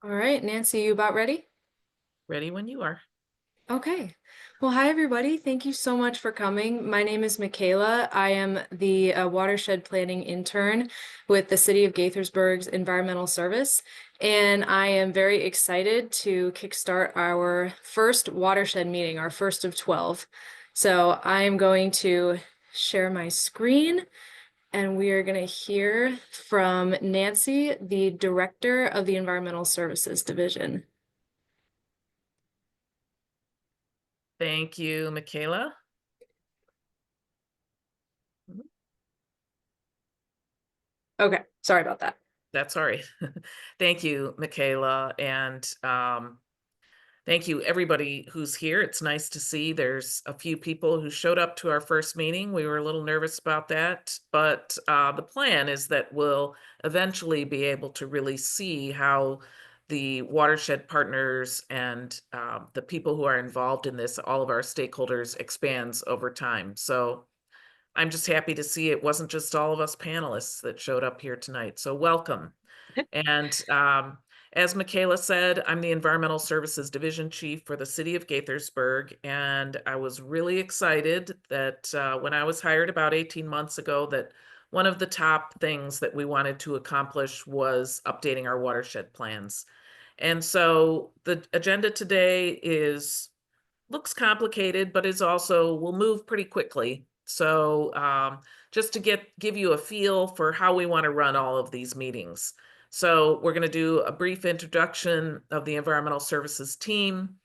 All right, Nancy, you about ready? Ready when you are. Okay. Well, hi, everybody. Thank you so much for coming. My name is Michaela. I am the watershed planning intern with the City of Gaithersburg's Environmental Service, and I am very excited to kickstart our first watershed meeting, our first of 12. So I'm going to share my screen, and we are going to hear from Nancy, the Director of the Environmental Services Division. Thank you, Michaela. Okay, sorry about that. That's all right. Thank you, Michaela. And thank you, everybody who's here. It's nice to see there's a few people who showed up to our first meeting. We were a little nervous about that, but the plan is that we'll eventually be able to really see how the watershed partners and the people who are involved in this, all of our stakeholders, expands over time. So I'm just happy to see it wasn't just all of us panelists that showed up here tonight. So welcome. And as Michaela said, I'm the Environmental Services Division Chief for the City of Gaithersburg. And I was really excited that when I was hired about 18 months ago, that one of the top things that we wanted to accomplish was updating our watershed plans. And so the agenda today looks complicated, but it's also will move pretty quickly. So just to give you a feel for how we want to run all of these meetings. So we're going to do a brief introduction of the environmental services team.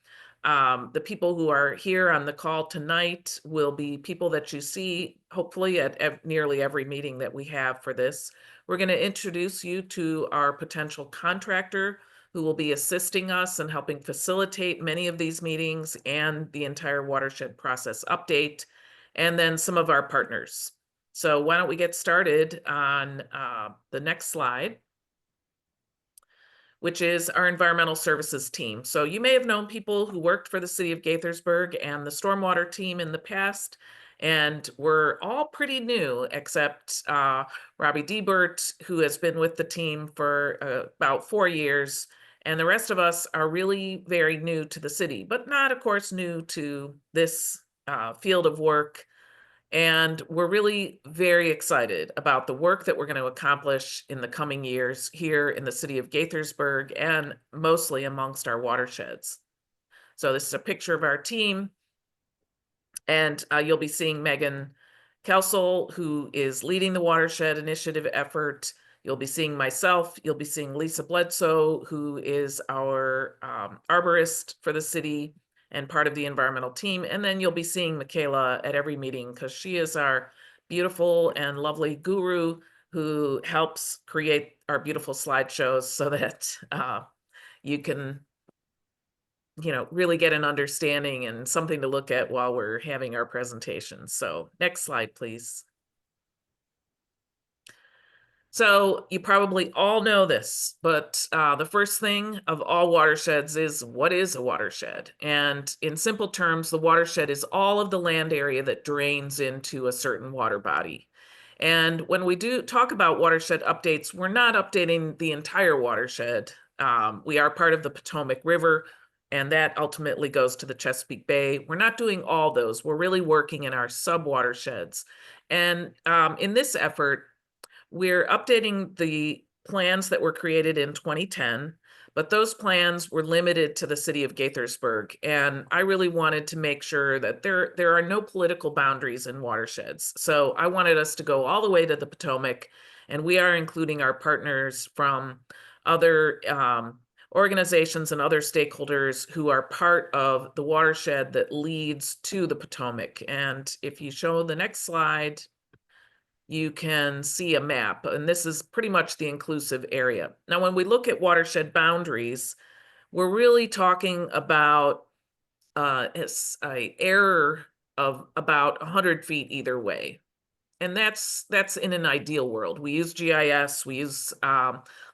The people who are here on the call tonight will be people that you see hopefully at nearly every meeting that we have for this. We're going to introduce you to our potential contractor who will be assisting us and helping facilitate many of these meetings and the entire watershed process update, and then some of our partners. So why don't we get started on the next slide, which is our environmental services team. So you may have known people who worked for the city of Gaithersburg and the stormwater team in the past, and we're all pretty new except Robbie Debert, who has been with the team for about 4 years. And the rest of us are really very new to the city, but not, of course, new to this field of work. And we're really very excited about the work that we're going to accomplish in the coming years here in the city of Gaithersburg and mostly amongst our watersheds. So this is a picture of our team. And you'll be seeing Megan Kelsel, who is leading the watershed initiative effort. You'll be seeing myself. You'll be seeing Lisa Bledsoe, who is our arborist for the city and part of the environmental team. And then you'll be seeing Michaela at every meeting because she is our beautiful and lovely guru who helps create our beautiful slideshows so that you can really get an understanding and something to look at while we're having our presentation. So next slide, please. So you probably all know this, but the first thing of all watersheds is what is a watershed? And in simple terms, the watershed is all of the land area that drains into a certain water body. And when we do talk about watershed updates, we're not updating the entire watershed. We are part of the Potomac River, and that ultimately goes to the Chesapeake Bay. We're not doing all those. We're really working in our sub watersheds. And in this effort, we're updating the plans that were created in 2010, but those plans were limited to the city of Gaithersburg. And I really wanted to make sure that there are no political boundaries in watersheds. So I wanted us to go all the way to the Potomac, and we are including our partners from other organizations and other stakeholders who are part of the watershed that leads to the Potomac. And if you show the next slide, you can see a map, and this is pretty much the inclusive area. Now, when we look at watershed boundaries, we're really talking about a error of about 100 feet either way. And that's in an ideal world. We use GIS, we use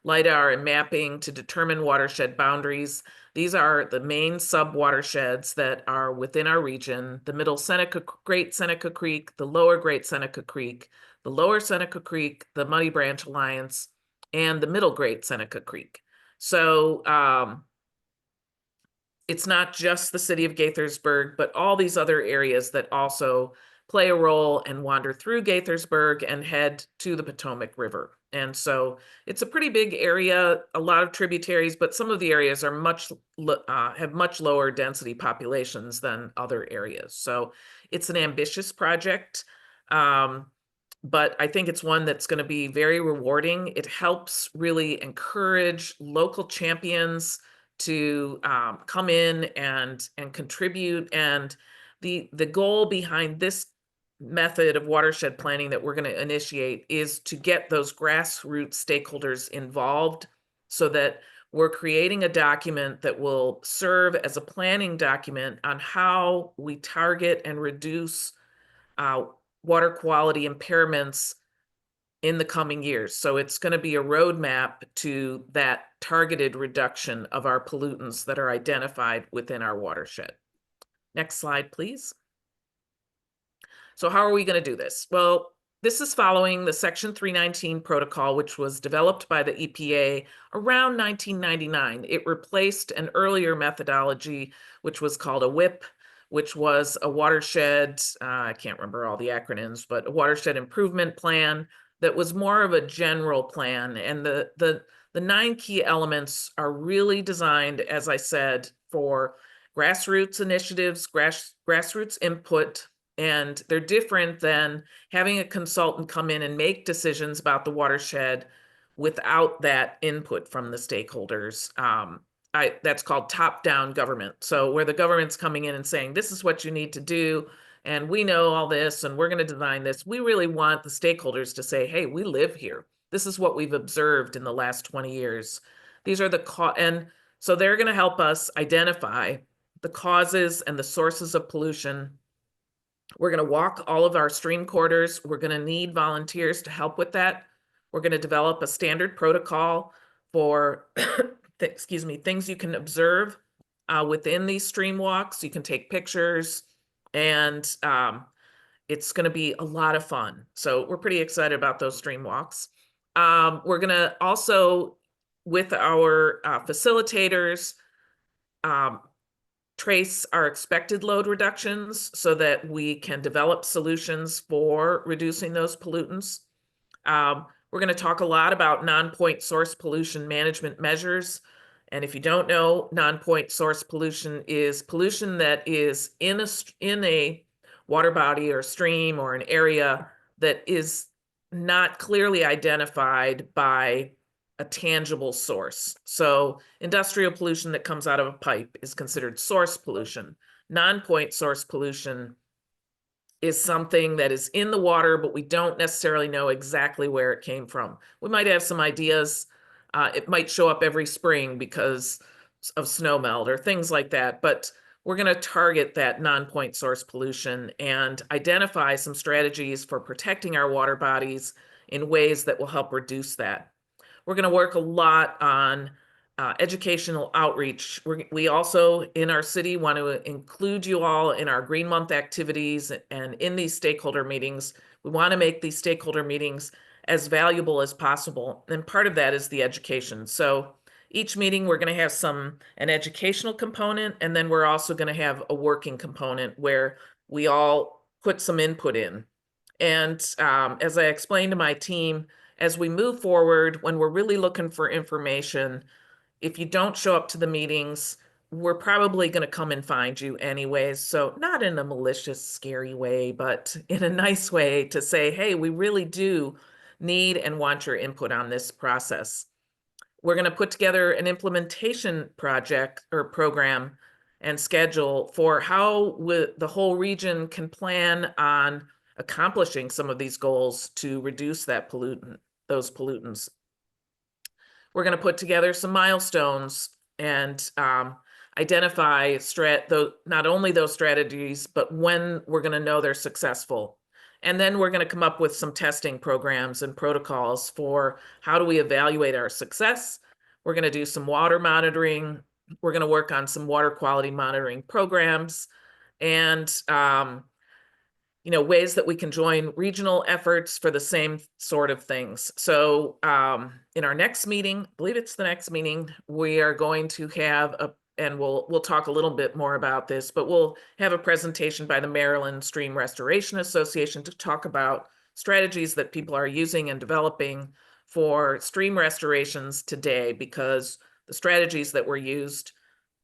LIDAR and mapping to determine watershed boundaries. These are the main sub-watersheds that are within our region: the Middle Seneca, Great Seneca Creek, the Lower Great Seneca Creek, the Lower Seneca Creek, the Muddy Branch Alliance, and the Middle Great Seneca Creek. So it's not just the city of Gaithersburg, but all these other areas that also play a role and wander through Gaithersburg and head to the Potomac River. And so it's a pretty big area, a lot of tributaries, but some of the areas are have much lower density populations than other areas. So it's an ambitious project. But I think it's one that's going to be very rewarding. It helps really encourage local champions to come in and contribute. And the goal behind this method of watershed planning that we're going to initiate is to get those grassroots stakeholders involved so that we're creating a document that will serve as a planning document on how we target and reduce uh, water quality impairments in the coming years. So it's going to be a roadmap to that targeted reduction of our pollutants that are identified within our watershed. Next slide, please. So how are we going to do this? Well, this is following the Section 319 protocol, which was developed by the EPA around 1999. It replaced an earlier methodology, which was called a WIP, which was a watershed, I can't remember all the acronyms, but a watershed improvement plan that was more of a general plan. And the 9 key elements are really designed, as I said, for grassroots initiatives, grassroots input, and they're different than having a consultant come in and make decisions about the watershed without that input from the stakeholders. That's called top-down government. So where the government's coming in and saying, this is what you need to do, and we know all this, and we're going to design this. We really want the stakeholders to say, hey, we live here. This is what we've observed in the last 20 years. These are and so they're going to help us identify the causes and the sources of pollution. We're going to walk all of our stream corridors. We're going to need volunteers to help with that. We're going to develop a standard protocol for, excuse me, things you can observe within these stream walks. You can take pictures, and it's going to be a lot of fun. So we're pretty excited about those stream walks. We're going to also, with our facilitators, trace our expected load reductions so that we can develop solutions for reducing those pollutants. We're going to talk a lot about non-point source pollution management measures. And if you don't know, non-point source pollution is pollution that is in a water body or stream or an area that is not clearly identified by a tangible source. So industrial pollution that comes out of a pipe is considered source pollution. Non-point source pollution is something that is in the water, but we don't necessarily know exactly where it came from. We might have some ideas. It might show up every spring because of snowmelt or things like that, but we're going to target that non-point source pollution and identify some strategies for protecting our water bodies in ways that will help reduce that. We're going to work a lot on educational outreach. We also, in our city, want to include you all in our Green Month activities and in these stakeholder meetings. We want to make these stakeholder meetings as valuable as possible. And part of that is the education. So each meeting, we're going to have an educational component, and then we're also going to have a working component where we all put some input in. And as I explained to my team, as we move forward, when we're really looking for information, if you don't show up to the meetings, we're probably going to come and find you anyways. So not in a malicious, scary way, but in a nice way to say, hey, we really do need and want your input on this process. We're going to put together an implementation project or program and schedule for how the whole region can plan on accomplishing some of these goals to reduce those pollutants. We're going to put together some milestones and identify not only those strategies, but when we're going to know they're successful. And then we're going to come up with some testing programs and protocols for how do we evaluate our success. We're going to do some water monitoring. We're going to work on some water quality monitoring programs. And ways that we can join regional efforts for the same sort of things. So in our next meeting, I believe it's the next meeting, we are going to have and we'll talk a little bit more about this, but we'll have a presentation by the Maryland Stream Restoration Association to talk about strategies that people are using and developing for stream restorations today, because the strategies that were used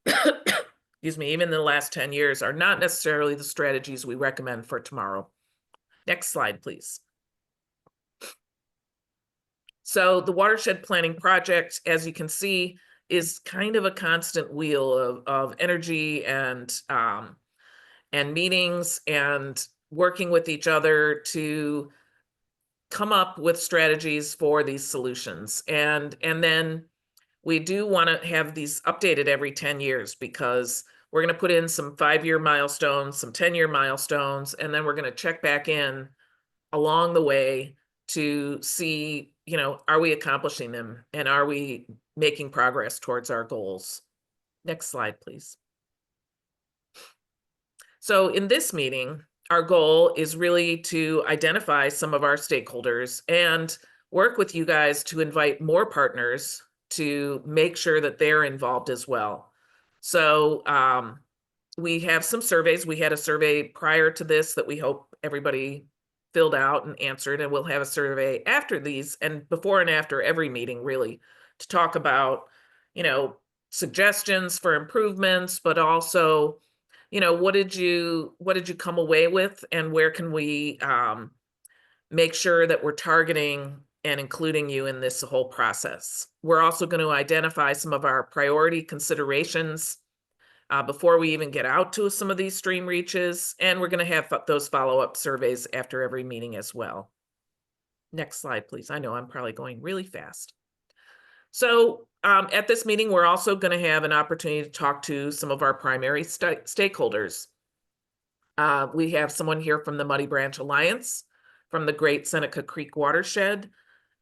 excuse me, even in the last 10 years are not necessarily the strategies we recommend for tomorrow. Next slide, please. So the watershed planning project, as you can see, is kind of a constant wheel of energy and meetings and working with each other to come up with strategies for these solutions. And then we do want to have these updated every 10 years, because we're going to put in some 5-year milestones, some 10-year milestones, and then we're going to check back in along the way to see, are we accomplishing them and are we making progress towards our goals? Next slide, please. So in this meeting, our goal is really to identify some of our stakeholders and work with you guys to invite more partners to make sure that they're involved as well. So we have some surveys. We had a survey prior to this that we hope everybody filled out and answered, and we'll have a survey after these and before and after every meeting, really, to talk about, suggestions for improvements, but also, what did you come away with, and where can we make sure that we're targeting and including you in this whole process. We're also going to identify some of our priority considerations before we even get out to some of these stream reaches, and we're going to have those follow-up surveys after every meeting as well. Next slide, please. I know I'm probably going really fast. So at this meeting, we're also going to have an opportunity to talk to some of our primary stakeholders. We have someone here from the Muddy Branch Alliance, from the Great Seneca Creek Watershed,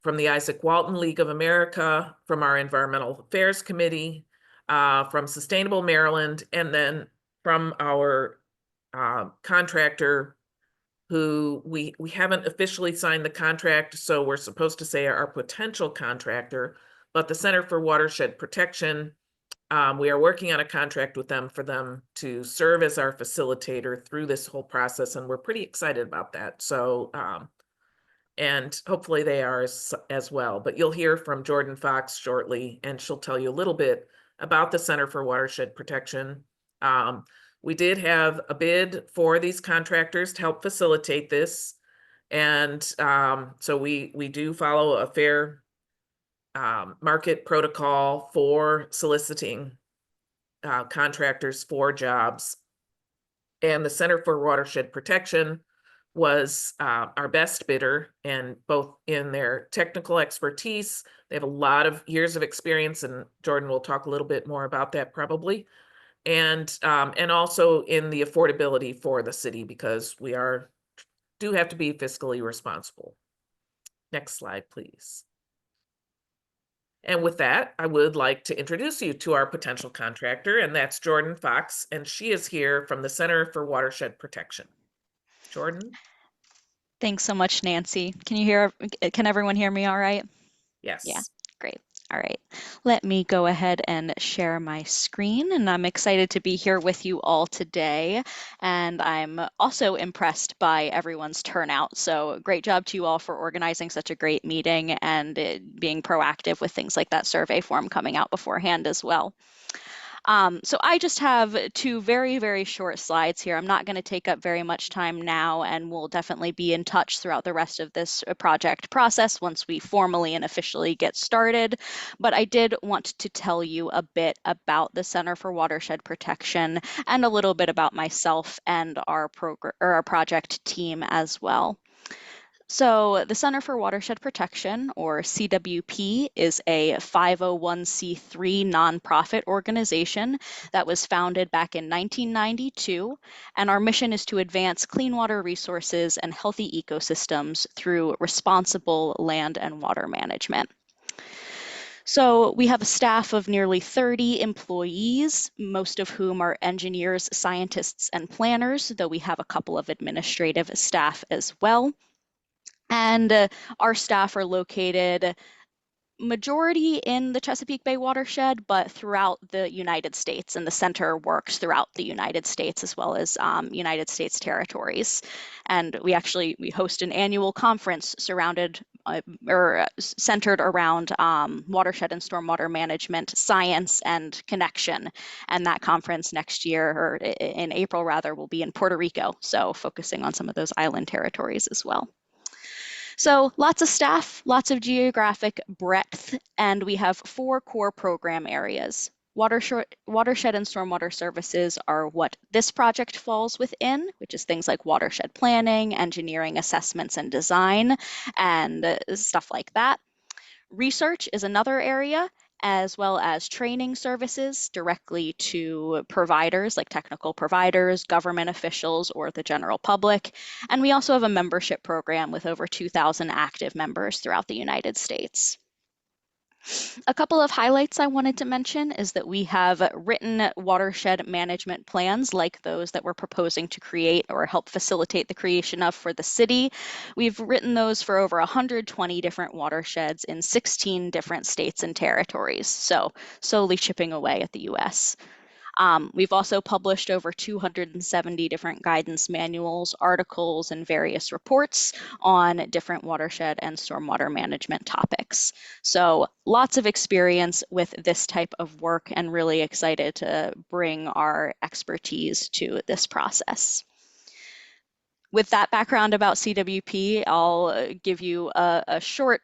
from the Isaac Walton League of America, from our Environmental Affairs Committee, from Sustainable Maryland, and then from our contractor, who we haven't officially signed the contract, so we're supposed to say our potential contractor, but the Center for Watershed Protection, we are working on a contract with them for them to serve as our facilitator through this whole process, and we're pretty excited about that. So, and hopefully they are as well. But you'll hear from Jordan Fox shortly, and she'll tell you a little bit about the Center for Watershed Protection. We did have a bid for these contractors to help facilitate this. And so we do follow a fair market protocol for soliciting contractors for jobs. And the Center for Watershed Protection was our best bidder, and both in their technical expertise, they have a lot of years of experience, and Jordan will talk a little bit more about that probably, and also in the affordability for the city, because we do have to be fiscally responsible. Next slide, please. And with that, I would like to introduce you to our potential contractor, and that's Jordan Fox, and she is here from the Center for Watershed Protection. Jordan? Thanks so much, Nancy. Can everyone hear me all right? Yes. Yeah, great. All right. Let me go ahead and share my screen, and I'm excited to be here with you all today. And I'm also impressed by everyone's turnout. So great job to you all for organizing such a great meeting and being proactive with things like that survey form coming out beforehand as well. So I just have two very, very short slides here. I'm not going to take up very much time now, and we'll definitely be in touch throughout the rest of this project process once we formally and officially get started. But I did want to tell you a bit about the Center for Watershed Protection and a little bit about myself and our project team as well. So the Center for Watershed Protection, or CWP, is a 501c3 nonprofit organization that was founded back in 1992, and our mission is to advance clean water resources and healthy ecosystems through responsible land and water management. So we have a staff of nearly 30 employees, most of whom are engineers, scientists, and planners, though we have a couple of administrative staff as well. And our staff are located majority in the Chesapeake Bay watershed, but throughout the United States, and the center works throughout the United States as well as United States territories. And we host an annual conference surrounded or centered around watershed and stormwater management science and connection. And that conference next year, or in April rather, will be in Puerto Rico, so focusing on some of those island territories as well. So lots of staff, lots of geographic breadth, and we have 4 core program areas. Watershed and stormwater services are what this project falls within, which is things like watershed planning, engineering assessments and design, and stuff like that. Research is another area, as well as training services directly to providers like technical providers, government officials, or the general public. And we also have a membership program with over 2,000 active members throughout the United States. A couple of highlights I wanted to mention is that we have written watershed management plans like those that we're proposing to create or help facilitate the creation of for the city. We've written those for over 120 different watersheds in 16 different states and territories, so slowly chipping away at the US. We've also published over 270 different guidance manuals, articles, and various reports on different watershed and stormwater management topics. So lots of experience with this type of work, and really excited to bring our expertise to this process. With that background about CWP, I'll give you a short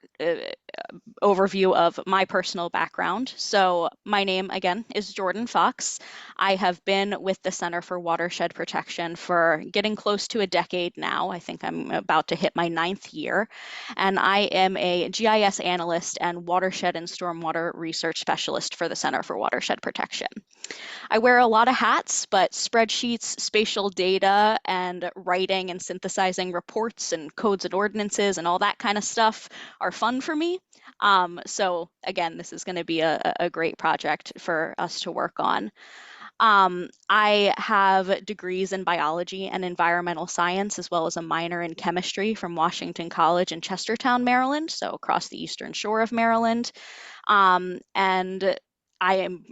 overview of my personal background. So my name, again, is Jordan Fox. I have been with the Center for Watershed Protection for getting close to a decade now. I think I'm about to hit my 9th year. And I am a GIS analyst and watershed and stormwater research specialist for the Center for Watershed Protection. I wear a lot of hats, but spreadsheets, spatial data, and writing and synthesizing reports and codes and ordinances and all that kind of stuff are fun for me. So again, this is going to be a great project for us to work on. I have degrees in biology and environmental science, as well as a minor in chemistry from Washington College in Chestertown, Maryland, so across the eastern shore of Maryland. And I am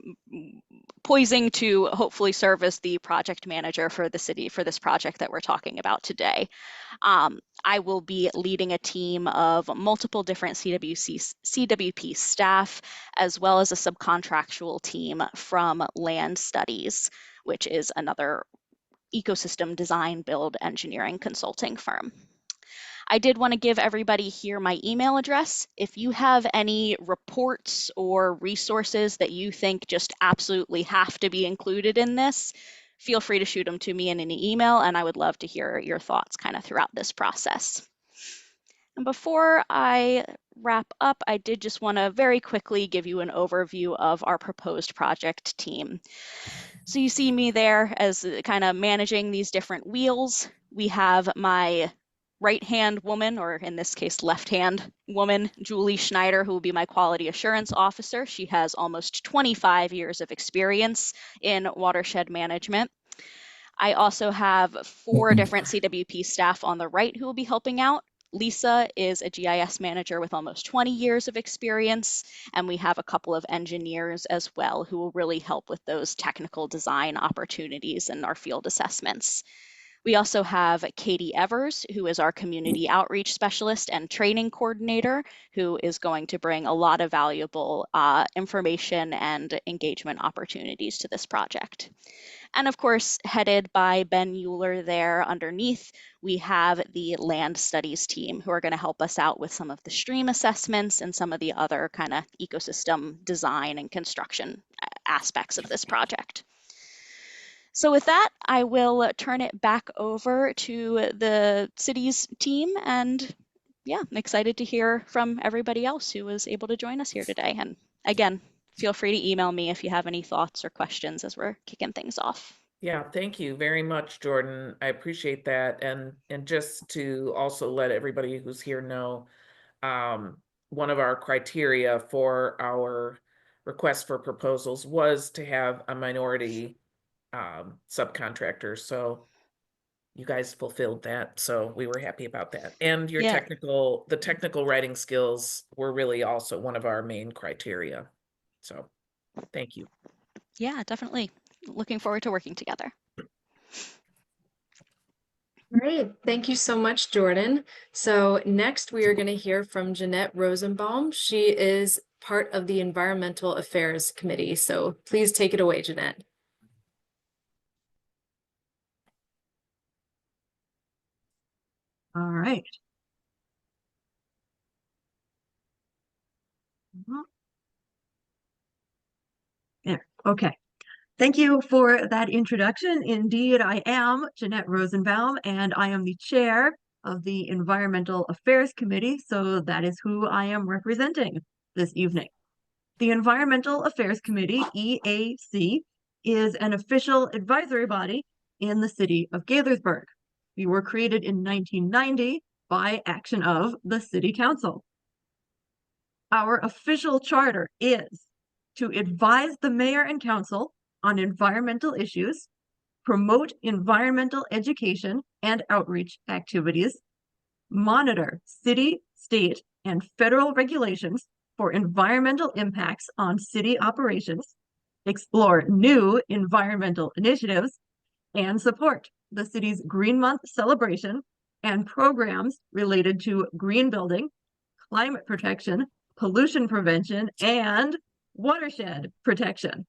poising to hopefully serve as the project manager for the city for this project that we're talking about today. I will be leading a team of multiple different CWP staff, as well as a subcontractual team from Land Studies, which is another ecosystem design, build, engineering consulting firm. I did want to give everybody here my email address. If you have any reports or resources that you think just absolutely have to be included in this, feel free to shoot them to me in an email, and I would love to hear your thoughts kind of throughout this process. And before I wrap up, I did just want to very quickly give you an overview of our proposed project team. So you see me there as kind of managing these different wheels. We have my right-hand woman, or in this case, left-hand woman, Julie Schneider, who will be my quality assurance officer. She has almost 25 years of experience in watershed management. I also have 4 different CWP staff on the right who will be helping out. Lisa is a GIS manager with almost 20 years of experience, and we have a couple of engineers as well who will really help with those technical design opportunities and our field assessments. We also have Katie Evers, who is our community outreach specialist and training coordinator, who is going to bring a lot of valuable information and engagement opportunities to this project. And of course, headed by Ben Euler there underneath, we have the land studies team who are going to help us out with some of the stream assessments and some of the other kind of ecosystem design and construction aspects of this project. So with that, I will turn it back over to the city's team, and yeah, I'm excited to hear from everybody else who was able to join us here today. And again, feel free to email me if you have any thoughts or questions as we're kicking things off. Yeah, thank you very much, Jordan. I appreciate that. And just to also let everybody who's here know, one of our criteria for our request for proposals was to have a minority subcontractor. So you guys fulfilled that, so we were happy about that. And your Yeah. the technical writing skills were really also one of our main criteria. So thank you. Yeah, definitely. Looking forward to working together. Great. Thank you so much, Jordan. So next we are going to hear from Jeanette Rosenbaum. She is part of the Environmental Affairs Committee. So please take it away, Jeanette. All right. Yeah, okay. Thank you for that introduction. Indeed, I am Jeanette Rosenbaum, and I am the chair of the Environmental Affairs Committee, so that is who I am representing this evening. The Environmental Affairs Committee, EAC, is an official advisory body in the city of Gaithersburg. We were created in 1990 by action of the City Council. Our official charter is to advise the mayor and council on environmental issues, promote environmental education and outreach activities, monitor city, state, and federal regulations for environmental impacts on city operations, explore new environmental initiatives, and support the city's Green Month celebration and programs related to green building, climate protection, pollution prevention, and watershed protection.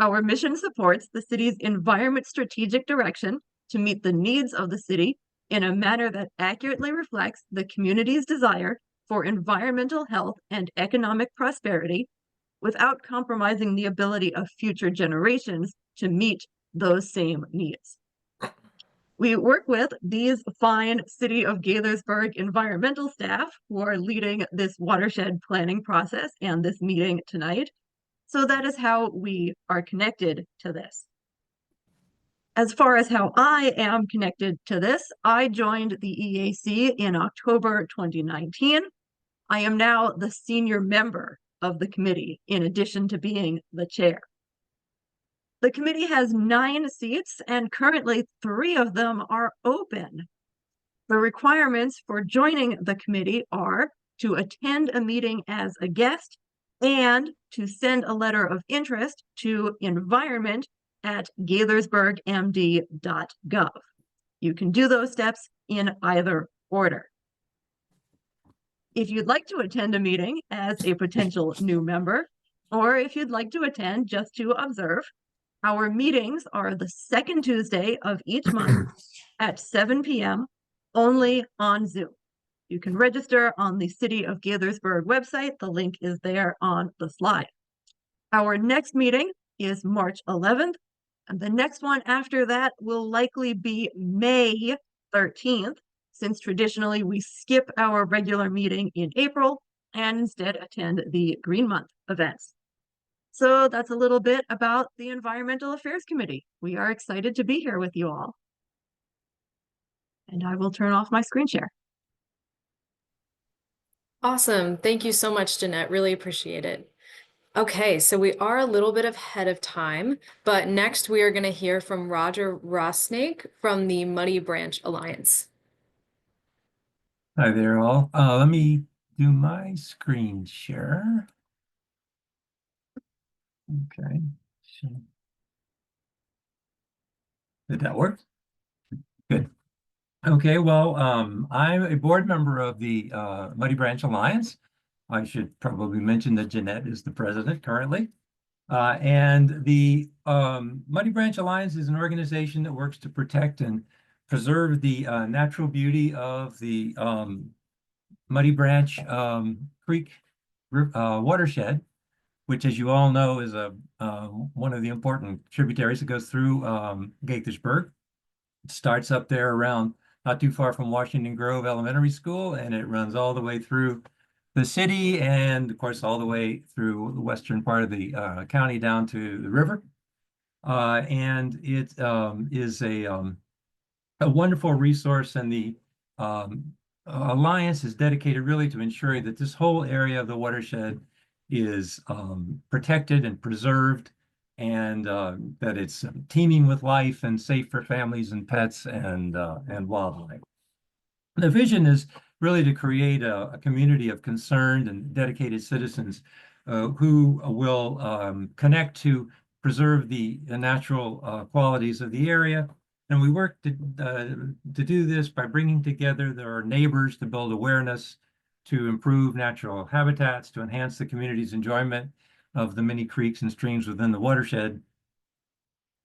Our mission supports the city's environment strategic direction to meet the needs of the city in a manner that accurately reflects the community's desire for environmental health and economic prosperity without compromising the ability of future generations to meet those same needs. We work with these fine City of Gaithersburg environmental staff who are leading this watershed planning process and this meeting tonight. So that is how we are connected to this. As far as how I am connected to this, I joined the EAC in October 2019. I am now the senior member of the committee, in addition to being the chair. The committee has 9 seats, and currently 3 of them are open. The requirements for joining the committee are to attend a meeting as a guest and to send a letter of interest to environment@gaithersburgmd.gov. You can do those steps in either order. If you'd like to attend a meeting as a potential new member, or if you'd like to attend just to observe, our meetings are the second Tuesday of each month at 7 p.m. only on Zoom. You can register on the City of Gaithersburg website. The link is there on the slide. Our next meeting is March 11th, and the next one after that will likely be May 13th, since traditionally we skip our regular meeting in April and instead attend the Green Month events. So that's a little bit about the Environmental Affairs Committee. We are excited to be here with you all. And I will turn off my screen share. Awesome. Thank you so much, Jeanette. Really appreciate it. Okay, so we are a little bit ahead of time, but next we are going to hear from Roger Rosnake from the Muddy Branch Alliance. Hi there all. Let me do my screen share. Okay. Did that work? Good. Okay, well, I'm a board member of the Muddy Branch Alliance. I should probably mention that Jeanette is the president currently. And the Muddy Branch Alliance is an organization that works to protect and preserve the natural beauty of the Muddy Branch Creek watershed, which, as you all know, is one of the important tributaries that goes through Gaithersburg. It starts up there around not too far from Washington Grove Elementary School, and it runs all the way through the city and, of course, all the way through the western part of the county down to the river. And it is a wonderful resource, and the Alliance is dedicated really to ensuring that this whole area of the watershed is protected and preserved, and that it's teeming with life and safe for families and pets and wildlife. The vision is really to create a community of concerned and dedicated citizens who will connect to preserve the natural qualities of the area. And we work to do this by bringing together their neighbors to build awareness, to improve natural habitats, to enhance the community's enjoyment of the many creeks and streams within the watershed.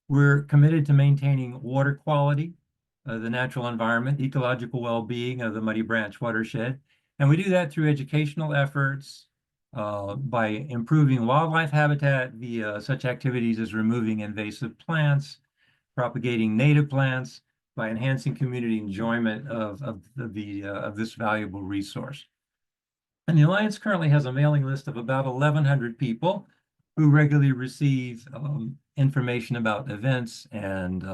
We're committed to maintaining water quality, the natural environment, ecological well-being of the Muddy Branch watershed. And we do that through educational efforts, by improving wildlife habitat via such activities as removing invasive plants, propagating native plants, by enhancing community enjoyment of this valuable resource. And the Alliance currently has a mailing list of about 1,100 people who regularly receive information about events and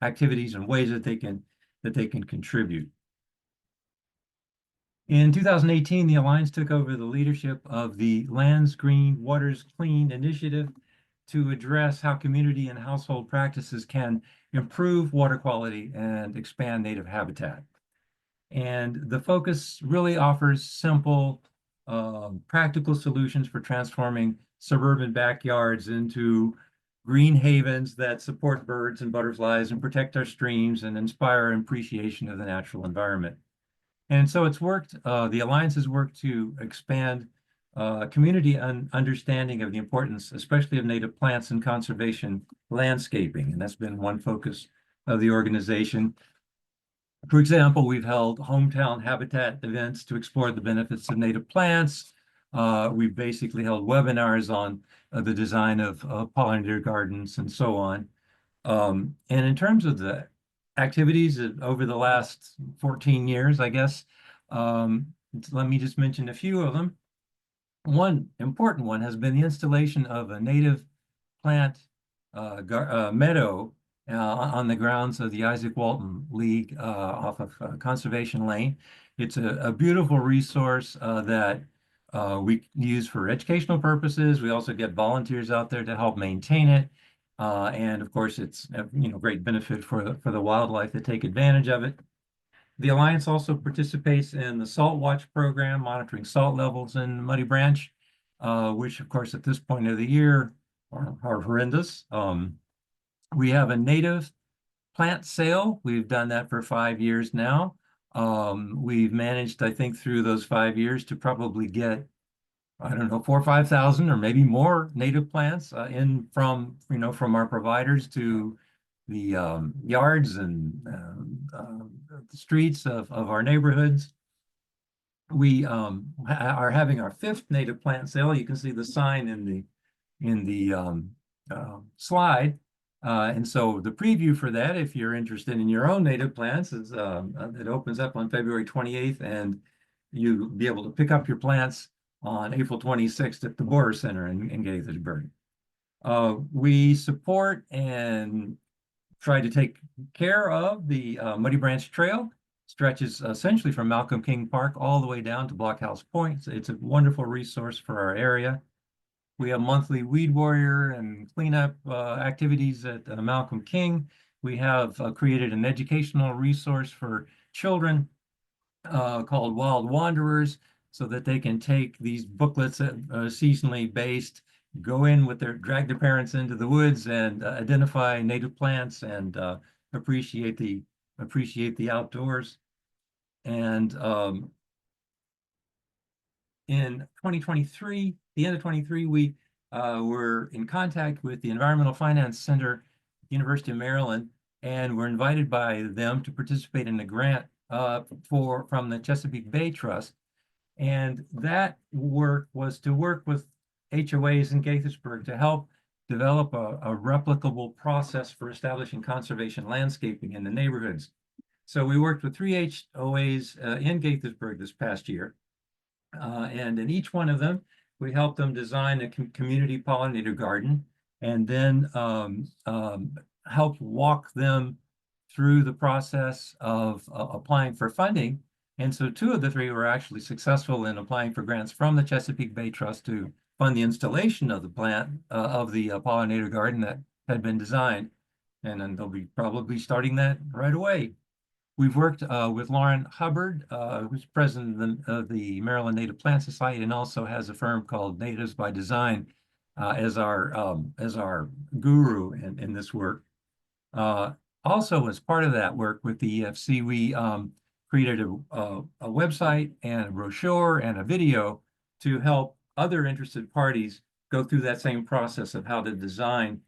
activities and ways that they can contribute. In 2018, the Alliance took over the leadership of the Lands Green, Waters Clean initiative to address how community and household practices can improve water quality and expand native habitat. And the focus really offers simple, practical solutions for transforming suburban backyards into green havens that support birds and butterflies and protect our streams and inspire appreciation of the natural environment. And so it's worked, the Alliance has worked to expand community understanding of the importance, especially of native plants and conservation landscaping. And that's been one focus of the organization. For example, we've held hometown habitat events to explore the benefits of native plants. We've basically held webinars on the design of pollinator gardens and so on. And in terms of the activities over the last 14 years, I guess, let me just mention a few of them. One important one has been the installation of a native plant meadow on the grounds of the Isaac Walton League off of Conservation Lane. It's a beautiful resource that we use for educational purposes. We also get volunteers out there to help maintain it. And of course, it's great benefit for the wildlife that take advantage of it. The Alliance also participates in the Salt Watch program, monitoring salt levels in Muddy Branch, which of course at this point of the year are horrendous. We have a native plant sale. We've done that for 5 years now. We've managed, I think, through those 5 years to probably get, I don't know, 4,000 or 5,000 or maybe more native plants in from our providers to the yards and the streets of our neighborhoods. We are having our 5th native plant sale. You can see the sign in the slide. And so the preview for that, if you're interested in your own native plants, is it opens up on February 28th, and you'll be able to pick up your plants on April 26th at the Borer Center in Gaithersburg. We support and try to take care of the Muddy Branch Trail. Stretches essentially from Malcolm King Park all the way down to Blockhouse Point. It's a wonderful resource for our area. We have monthly weed warrior and cleanup activities at Malcolm King. We have created an educational resource for children called Wild Wanderers, so that they can take these booklets that are seasonally based, drag their parents into the woods and identify native plants and appreciate the outdoors. And in 2023, the end of 23, we were in contact with the Environmental Finance Center at the University of Maryland, and were invited by them to participate in a grant from the Chesapeake Bay Trust. And that work was to work with HOAs in Gaithersburg to help develop a replicable process for establishing conservation landscaping in the neighborhoods. So we worked with 3 HOAs in Gaithersburg this past year. And in each one of them, we helped them design a community pollinator garden, and then helped walk them through the process of applying for funding And so 2 of the 3 were actually successful in applying for grants from the Chesapeake Bay Trust to fund the installation of the pollinator garden that had been designed. And then they'll be probably starting that right away. We've worked with Lauren Hubbard, who's president of the Maryland Native Plant Society, and also has a firm called Natives by Design as our guru in this work. Also, as part of that work with the EFC, we created a website and a brochure and a video to help other interested parties go through that same process of how to design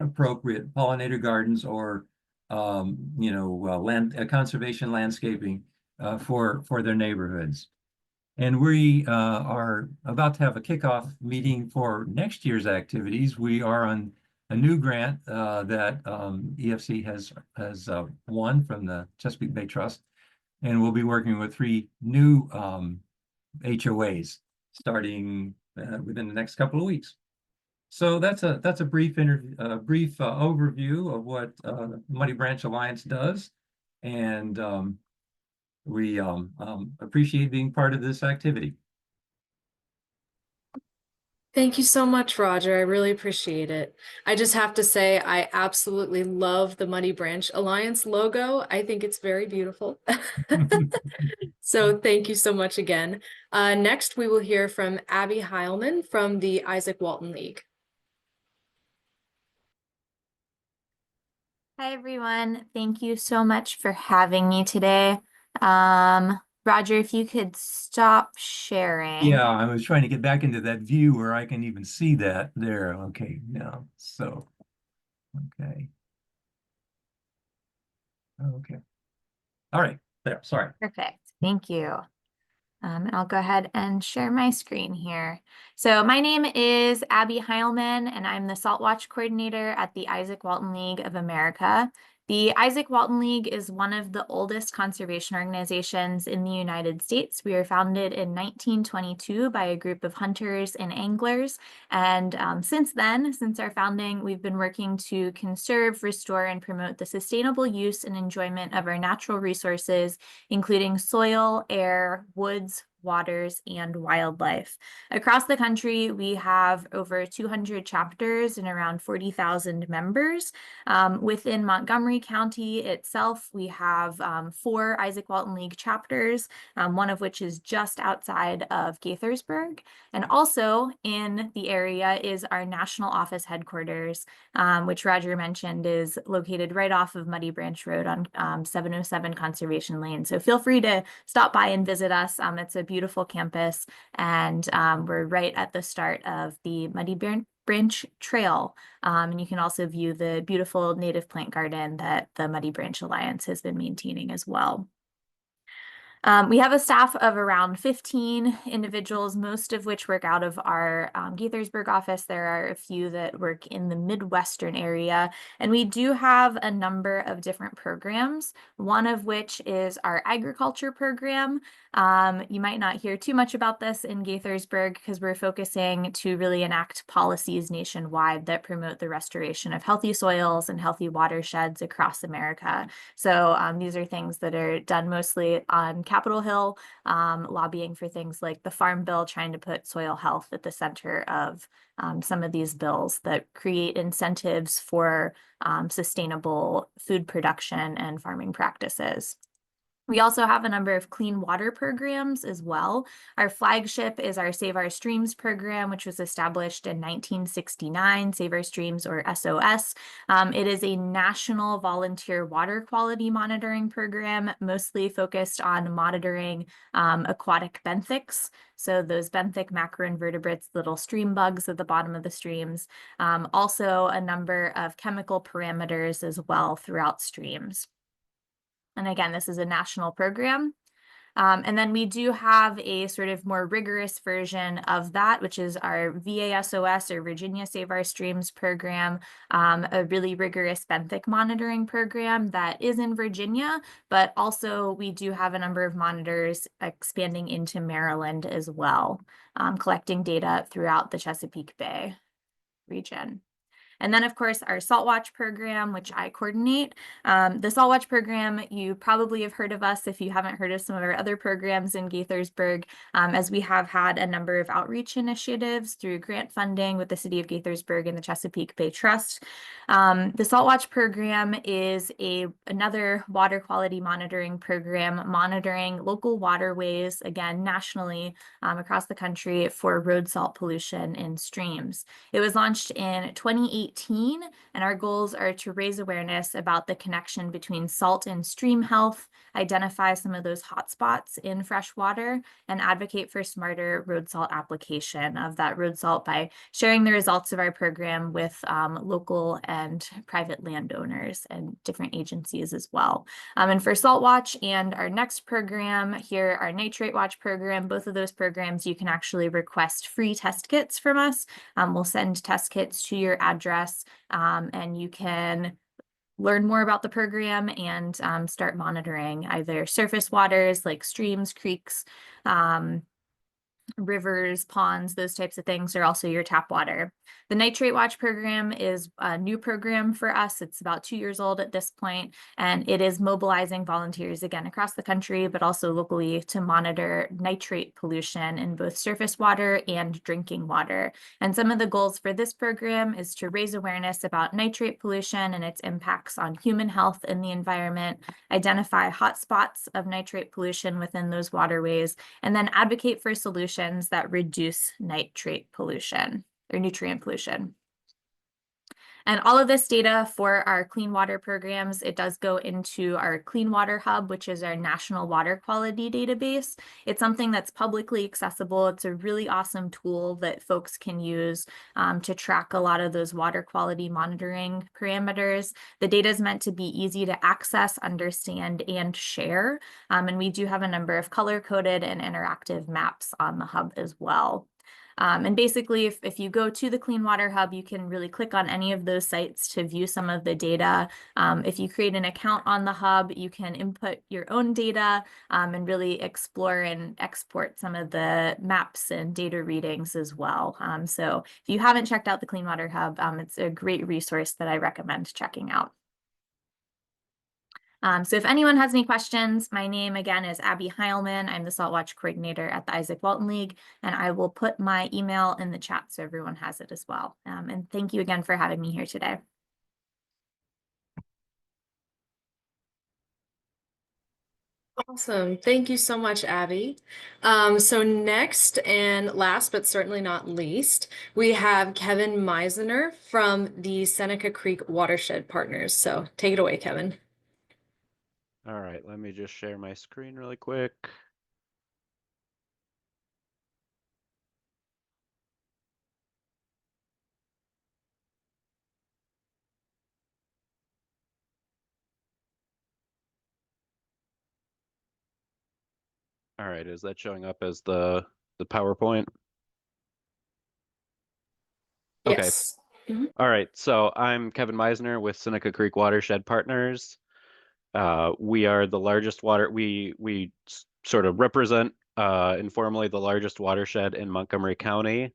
appropriate pollinator gardens or conservation landscaping for their neighborhoods. And we are about to have a kickoff meeting for next year's activities. We are on a new grant that EFC has won from the Chesapeake Bay Trust, and we'll be working with 3 new HOAs starting within the next couple of weeks. So that's a brief overview of what Muddy Branch Alliance does, and we appreciate being part of this activity. Thank you so much, Roger. I really appreciate it. I just have to say, I absolutely love the Muddy Branch Alliance logo. I think it's very beautiful. So thank you so much again. Next, we will hear from Abby Heilman from the Isaac Walton League. Hi, everyone. Thank you so much for having me today. Roger, if you could stop sharing. Yeah, I was trying to get back into that view where I can even see that there. Okay, now, so, okay. Okay. All right, there, sorry. Perfect. Thank you. And I'll go ahead and share my screen here. So my name is Abby Heilman, and I'm the Salt Watch Coordinator at the Isaac Walton League of America. The Isaac Walton League is one of the oldest conservation organizations in the United States. We were founded in 1922 by a group of hunters and anglers. And since then, since our founding, we've been working to conserve, restore, and promote the sustainable use and enjoyment of our natural resources, including soil, air, woods, waters, and wildlife. Across the country, we have over 200 chapters and around 40,000 members. Within Montgomery County itself, we have 4 Isaac Walton League chapters, one of which is just outside of Gaithersburg. And also in the area is our national office headquarters, which Roger mentioned is located right off of Muddy Branch Road on 707 Conservation Lane. So feel free to stop by and visit us. It's a beautiful campus, and we're right at the start of the Muddy Branch Trail. And you can also view the beautiful native plant garden that the Muddy Branch Alliance has been maintaining as well. We have a staff of around 15 individuals, most of which work out of our Gaithersburg office. There are a few that work in the Midwestern area, and we do have a number of different programs, one of which is our agriculture program. You might not hear too much about this in Gaithersburg because we're focusing to really enact policies nationwide that promote the restoration of healthy soils and healthy watersheds across America. So these are things that are done mostly on Capitol Hill, lobbying for things like the Farm Bill, trying to put soil health at the center of some of these bills that create incentives for sustainable food production and farming practices. We also have a number of clean water programs as well. Our flagship is our Save Our Streams program, which was established in 1969, Save Our Streams, or SOS. It is a national volunteer water quality monitoring program, mostly focused on monitoring aquatic benthics. So those benthic macroinvertebrates, little stream bugs at the bottom of the streams. Also a number of chemical parameters as well throughout streams. And again, this is a national program. And then we do have a sort of more rigorous version of that, which is our VASOS, or Virginia Save Our Streams program, a really rigorous benthic monitoring program that is in Virginia, but also we do have a number of monitors expanding into Maryland as well, collecting data throughout the Chesapeake Bay region. And then, of course, our Salt Watch program, which I coordinate. The Salt Watch program, you probably have heard of us if you haven't heard of some of our other programs in Gaithersburg, as we have had a number of outreach initiatives through grant funding with the City of Gaithersburg and the Chesapeake Bay Trust. The Salt Watch program is another water quality monitoring program, monitoring local waterways, again, nationally across the country for road salt pollution in streams. It was launched in 2018, and our goals are to raise awareness about the connection between salt and stream health, identify some of those hotspots in fresh water, and advocate for smarter road salt application of that road salt by sharing the results of our program with local and private landowners and different agencies as well. And for Salt Watch and our next program here, our Nitrate Watch program, both of those programs, you can actually request free test kits from us. We'll send test kits to your address, and you can learn more about the program and start monitoring either surface waters like streams, creeks, rivers, ponds, those types of things are also your tap water. The Nitrate Watch program is a new program for us. It's about 2 years old at this point, and it is mobilizing volunteers again across the country, but also locally to monitor nitrate pollution in both surface water and drinking water. And some of the goals for this program is to raise awareness about nitrate pollution and its impacts on human health and the environment, identify hotspots of nitrate pollution within those waterways, and then advocate for solutions that reduce nitrate pollution or nutrient pollution. And all of this data for our clean water programs, it does go into our Clean Water Hub, which is our national water quality database. It's something that's publicly accessible. It's a really awesome tool that folks can use to track a lot of those water quality monitoring parameters. The data is meant to be easy to access, understand, and share. And we do have a number of color-coded and interactive maps on the hub as well. And basically, if you go to the Clean Water Hub, you can really click on any of those sites to view some of the data. If you create an account on the hub, you can input your own data and really explore and export some of the maps and data readings as well. So if you haven't checked out the Clean Water Hub, it's a great resource that I recommend checking out. So if anyone has any questions, my name again is Abby Heilman. I'm the Salt Watch Coordinator at the Isaac Walton League, and I will put my email in the chat so everyone has it as well. And thank you again for having me here today. Awesome. Thank you so much, Abby. So next and last, but certainly not least, we have Kevin Meisner from the Seneca Creek Watershed Partners. So take it away, Kevin. All right, let me just share my screen really quick. All right, is that showing up as the PowerPoint? Okay. Yes. Mhm. All right, so I'm Kevin Meisner with Seneca Creek Watershed Partners. We are the largest we sort of represent informally the largest watershed in Montgomery County,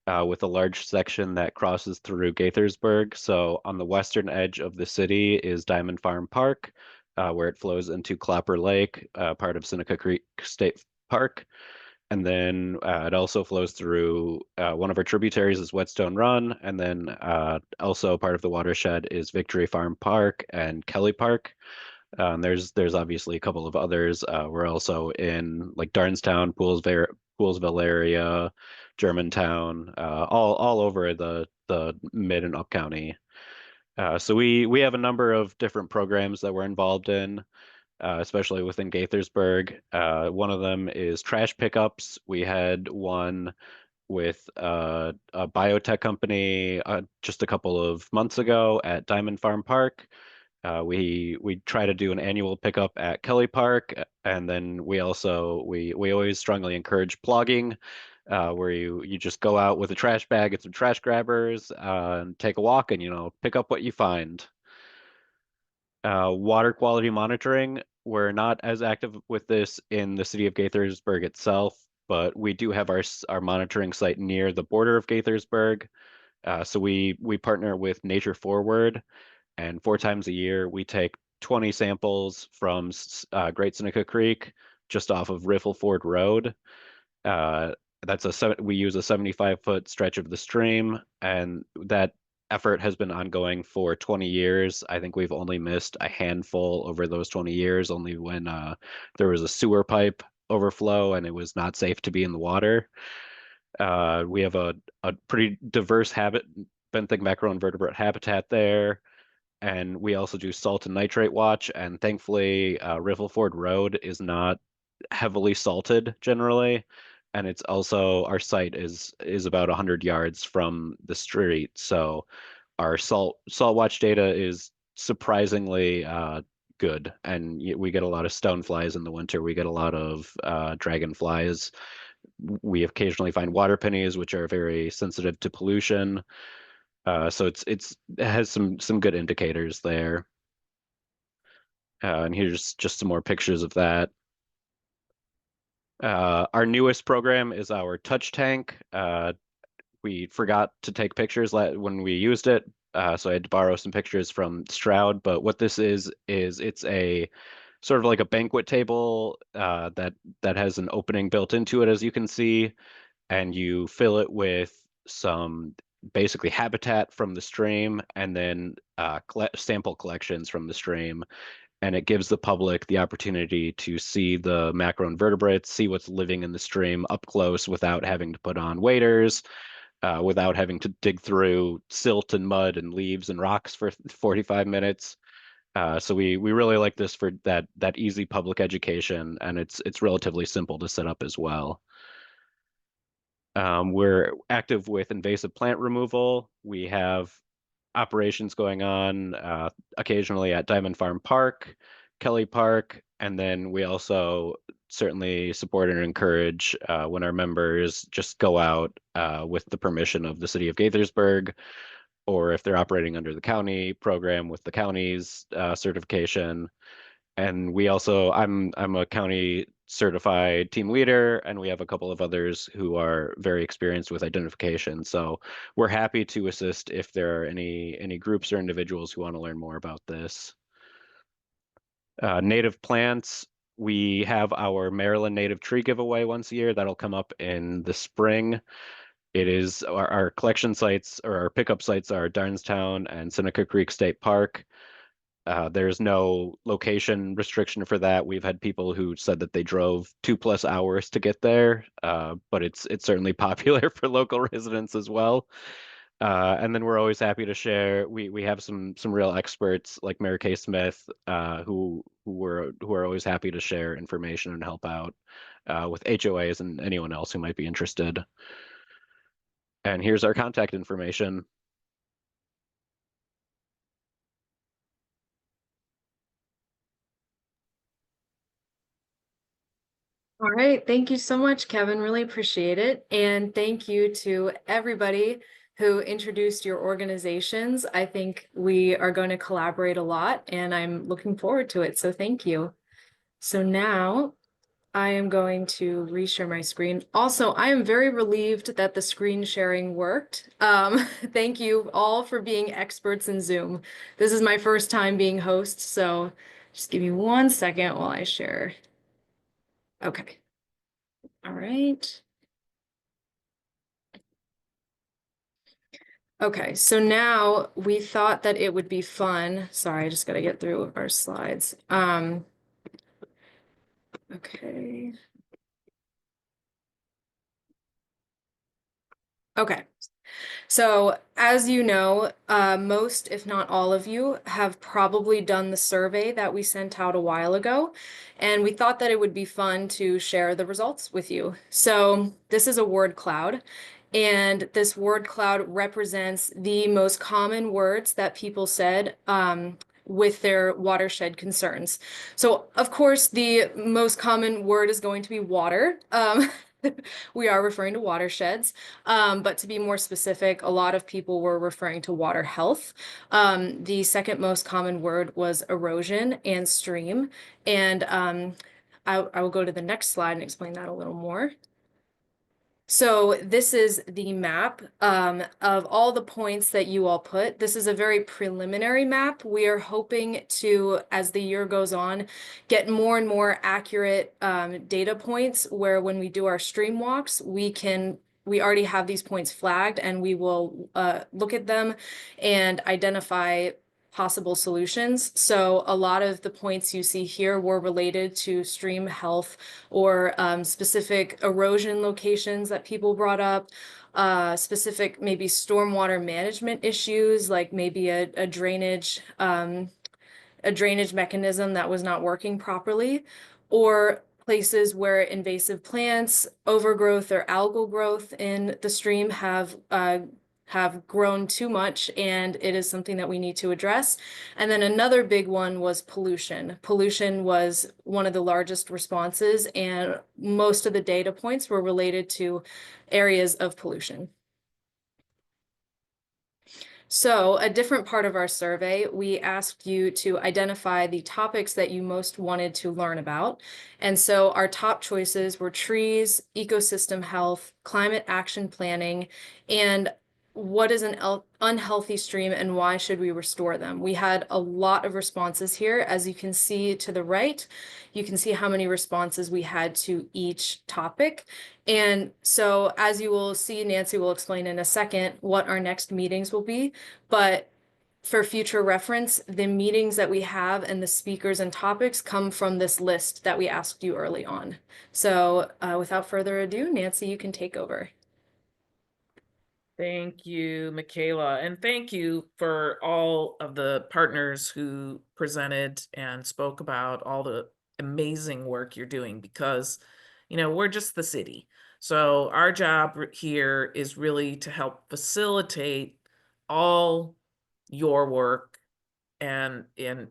with a large section that crosses through Gaithersburg. So on the western edge of the city is Diamond Farm Park, where it flows into Clapper Lake, part of Seneca Creek State Park. And then it also flows through one of our tributaries is Whetstone Run. And then also part of the watershed is Victory Farm Park and Kelly Park. There's obviously a couple of others. We're also in like Darnestown, Poolsville area, Germantown, all over the mid and up county. So we have a number of different programs that we're involved in, especially within Gaithersburg. One of them is trash pickups. We had one with a biotech company just a couple of months ago at Diamond Farm Park. We try to do an annual pickup at Kelly Park, and then we always strongly encourage plogging, where you just go out with a trash bag and some trash grabbers, and take a walk and pick up what you find. Water quality monitoring, we're not as active with this in the city of Gaithersburg itself, but we do have our monitoring site near the border of Gaithersburg. So we partner with Nature Forward, and 4 times a year we take 20 samples from Great Seneca Creek, just off of Riffle Ford Road. Uh, we use a 75-foot stretch of the stream, and that effort has been ongoing for 20 years. I think we've only missed a handful over those 20 years, only when there was a sewer pipe overflow and it was not safe to be in the water. We have a pretty diverse benthic macroinvertebrate habitat there. And we also do salt and nitrate watch. And thankfully, Riffle Ford Road is not heavily salted generally. And it's also, our site is about 100 yards from the street. So our salt watch data is surprisingly good. And we get a lot of stoneflies in the winter. We get a lot of dragonflies. We occasionally find water pennies, which are very sensitive to pollution. So it has some good indicators there. And here's just some more pictures of that. Our newest program is our touch tank. We forgot to take pictures when we used it, so I had to borrow some pictures from Stroud. But what this is it's a sort of like a banquet table that has an opening built into it, as you can see, and you fill it with some basically habitat from the stream, and then sample collections from the stream. And it gives the public the opportunity to see the macroinvertebrates, see what's living in the stream up close without having to put on waders, without having to dig through silt and mud and leaves and rocks for 45 minutes. So we really like this for that easy public education, and it's relatively simple to set up as well. We're active with invasive plant removal. We have operations going on occasionally at Diamond Farm Park, Kelly Park, and then we also certainly support and encourage when our members just go out with the permission of the city of Gaithersburg, or if they're operating under the county program with the county's certification. And we also, I'm a county certified team leader, and we have a couple of others who are very experienced with identification. So we're happy to assist if there are any groups or individuals who want to learn more about this. Native plants, we have our Maryland native tree giveaway once a year. That'll come up in the spring. It is our collection sites, or our pickup sites, are Darnestown and Seneca Creek State Park. There's no location restriction for that. We've had people who said that they drove 2+ hours to get there, but it's certainly popular for local residents as well. And then we're always happy to share. We have some real experts like Mary Kay Smith, who are always happy to share information and help out with HOAs and anyone else who might be interested. And here's our contact information. All right, thank you so much, Kevin. Really appreciate it. And thank you to everybody who introduced your organizations. I think we are going to collaborate a lot, and I'm looking forward to it. So thank you. So now I am going to reshare my screen. Also, I am very relieved that the screen sharing worked. Thank you all for being experts in Zoom. This is my first time being host, so just give me 1 second while I share. Okay. All right. Okay, so now we thought that it would be fun. Sorry, I just got to get through our slides. Okay. Okay. So as you know, most, if not all of you, have probably done the survey that we sent out a while ago, and we thought that it would be fun to share the results with you. So this is a word cloud, and this word cloud represents the most common words that people said with their watershed concerns. So of course, the most common word is going to be water. We are referring to watersheds, but to be more specific, a lot of people were referring to water health. The second most common word was erosion and stream. And I will go to the next slide and explain that a little more. So this is the map of all the points that you all put. This is a very preliminary map. We are hoping to, as the year goes on, get more and more accurate data points where when we do our stream walks, we already have these points flagged and we will look at them and identify possible solutions. So a lot of the points you see here were related to stream health or specific erosion locations that people brought up, specific maybe stormwater management issues, like maybe a drainage mechanism that was not working properly, or places where invasive plants, overgrowth or algal growth in the stream have grown too much, and it is something that we need to address. And then another big one was pollution. Pollution was one of the largest responses, and most of the data points were related to areas of pollution. So a different part of our survey, we asked you to identify the topics that you most wanted to learn about. And so our top choices were trees, ecosystem health, climate action planning, and what is an unhealthy stream and why should we restore them? We had a lot of responses here. As you can see to the right, you can see how many responses we had to each topic. And so as you will see, Nancy will explain in a second what our next meetings will be. But for future reference, the meetings that we have and the speakers and topics come from this list that we asked you early on. So without further ado, Nancy, you can take over. Thank you, Michaela, and thank you for all of the partners who presented and spoke about all the amazing work you're doing, because, we're just the city. So our job here is really to help facilitate all your work and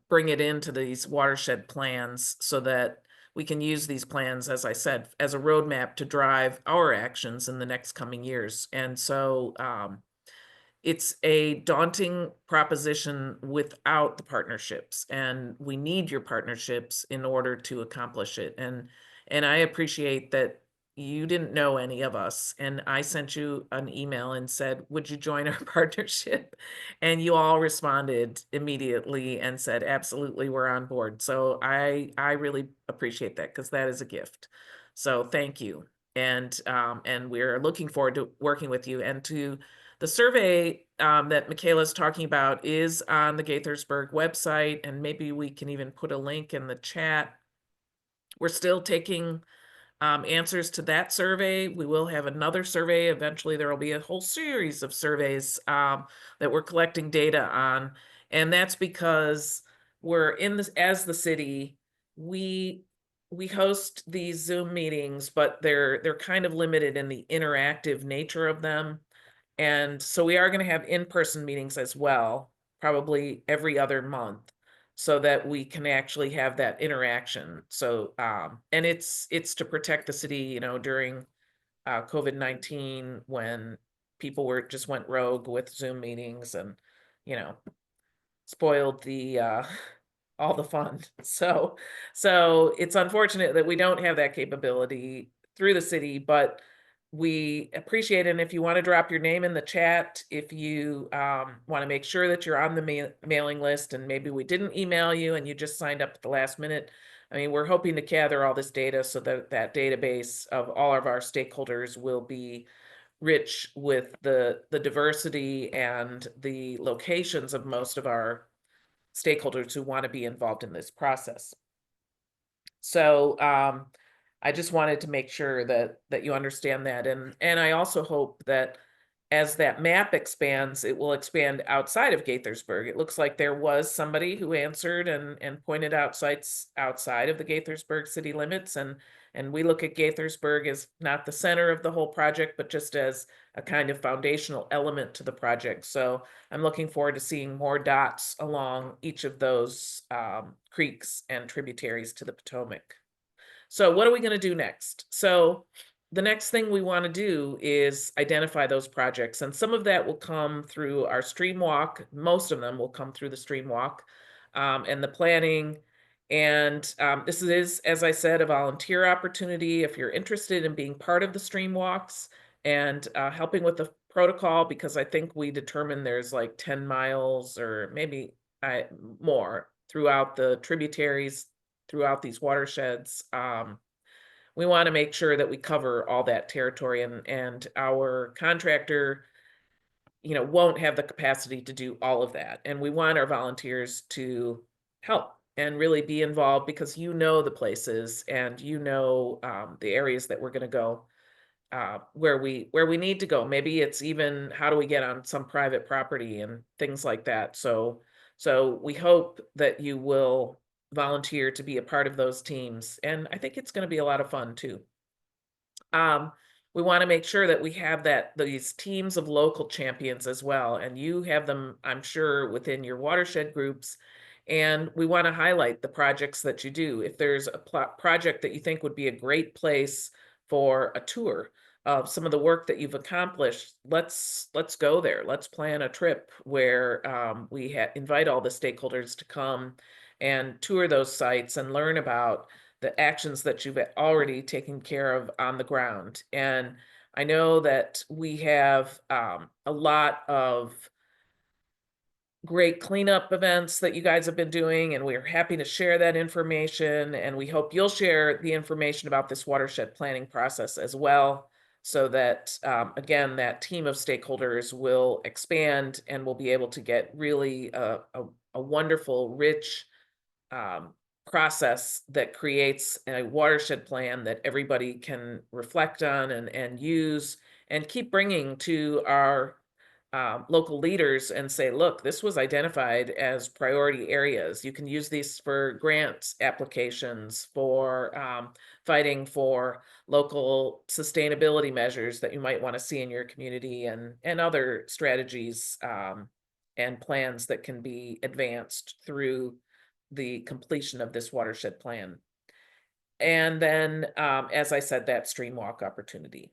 bring it into these watershed plans so that we can use these plans, as I said, as a roadmap to drive our actions in the next coming years. And so it's a daunting proposition without the partnerships, and we need your partnerships in order to accomplish it. And I appreciate that you didn't know any of us, and I sent you an email and said, would you join our partnership? And you all responded immediately and said, absolutely, we're on board. So I really appreciate that, because that is a gift. So thank you. And we're looking forward to working with you. And to the survey that Michaela's talking about is on the Gaithersburg website, and maybe we can even put a link in the chat. We're still taking answers to that survey. We will have another survey. Eventually, there will be a whole series of surveys that we're collecting data on. And that's because we're in this, as the city, we host these Zoom meetings, but they're kind of limited in the interactive nature of them. And so we are going to have in-person meetings as well, probably every other month, so that we can actually have that interaction. So, and it's to protect the city, during COVID-19, when people just went rogue with Zoom meetings and, spoiled the all the fun. So it's unfortunate that we don't have that capability through the city, but we appreciate it. And if you want to drop your name in the chat, if you want to make sure that you're on the mailing list, and maybe we didn't email you and you just signed up at the last minute. I mean, we're hoping to gather all this data so that that database of all of our stakeholders will be rich with the diversity and the locations of most of our stakeholders who want to be involved in this process. So I just wanted to make sure that you understand that. And I also hope that as that map expands, it will expand outside of Gaithersburg. It looks like there was somebody who answered and pointed out sites outside of the Gaithersburg city limits. And we look at Gaithersburg as not the center of the whole project, but just as a kind of foundational element to the project. So I'm looking forward to seeing more dots along each of those creeks and tributaries to the Potomac. So what are we going to do next? So the next thing we want to do is identify those projects. And some of that will come through our stream walk. Most of them will come through the stream walk and the planning. And this is, as I said, a volunteer opportunity. If you're interested in being part of the stream walks, and helping with the protocol, because I think we determined there's like 10 miles or maybe more throughout the tributaries, throughout these watersheds. We want to make sure that we cover all that territory, and our contractor, won't have the capacity to do all of that. And we want our volunteers to help and really be involved, because the places and the areas that we're going to go, where we need to go. Maybe it's even how do we get on some private property and things like that. So we hope that you will volunteer to be a part of those teams, and I think it's going to be a lot of fun too. We want to make sure that we have these teams of local champions as well, and you have them, I'm sure, within your watershed groups. And we want to highlight the projects that you do. If there's a project that you think would be a great place for a tour of some of the work that you've accomplished, let's go there. Let's plan a trip where we invite all the stakeholders to come and tour those sites and learn about the actions that you've already taken care of on the ground. And I know that we have a lot of great cleanup events that you guys have been doing, and we're happy to share that information. And we hope you'll share the information about this watershed planning process as well, so that, again, that team of stakeholders will expand and we'll be able to get really a wonderful, rich process that creates a watershed plan that everybody can reflect on and use and keep bringing to our local leaders and say, look, this was identified as priority areas. You can use these for grants applications, for fighting for local sustainability measures that you might want to see in your community, and other strategies and plans that can be advanced through the completion of this watershed plan. And then, as I said, that stream walk opportunity.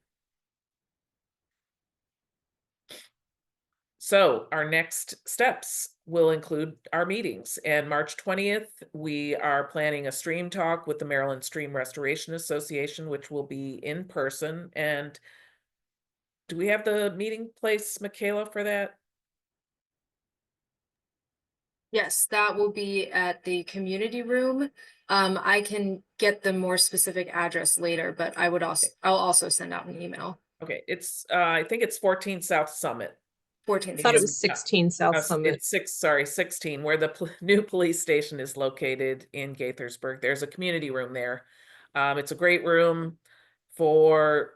So our next steps will include our meetings. And March 20th, we are planning a stream talk with the Maryland Stream Restoration Association, which will be in person. And do we have the meeting place, Michaela, for that? Yes, that will be at the community room. I can get the more specific address later, but I'll also send out an email. Okay, it's I think it's 14 South Summit. 14th. I thought it was 16 South Summit. It's 16, where the new police station is located in Gaithersburg. There's a community room there. It's a great room for